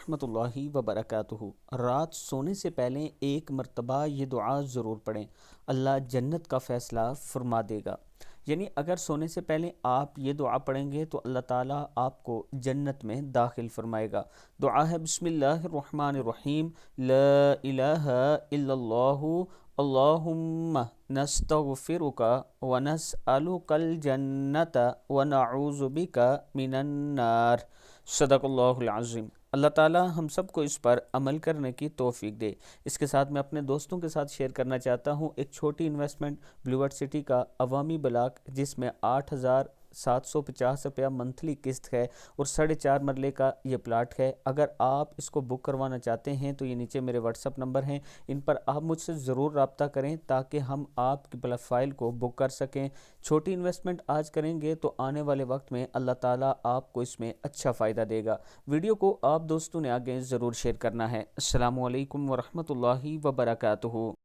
वरहमतुल्लाहि वबरकातुहू। रात सोने से पहले एक मर्तबा ये दुआ ज़रूर पढ़ें, अल्लाह जन्नत का फ़ैसला फरमा देगा। यानी अगर सोने से पहले आप ये दुआ पढ़ेंगे तो अल्लाह ताला आपको जन्नत में दाखिल फरमाएगा। दुआ है बिस्मिल्लाहिर्रहमानिर्रहीम, ला इलाहा इल्लल्लाहु अल्लाहुम्मा नस्तगफिरुका व नसअलुकल जन्नत व नऊज़ु बिका मिनन नार। सदक़ल्लाहुल अज़ीम। अल्लाह ताला हम सब को इस पर अमल करने की तौफीक दे। इसके साथ मैं अपने दोस्तों के साथ शेयर करना चाहता हूँ एक छोटी इन्वेस्टमेंट, ब्लूवर्ड सिटी का अवामी ब्लॉक, जिसमें 8,750 रुपया मंथली किस्त है और 4.5 मरले का ये प्लाट है। अगर आप इसको बुक करवाना चाहते हैं तो ये नीचे मेरे व्हाट्सअप नंबर हैं, इन पर आप मुझसे ज़रूर रब्ता करें ताकि हम आपकी प्रोफाइल को बुक कर सकें। छोटी इन्वेस्टमेंट आज करेंगे तो आने वाले वक्त में अल्लाह ताला आपको इसमें अच्छा फ़ायदा देगा। वीडियो को आप दोस्तों ने आगे ज़रूर शेयर करना है। अस्सलामु अलैकुम वरहमतुल्लाहि वबरकातुहू।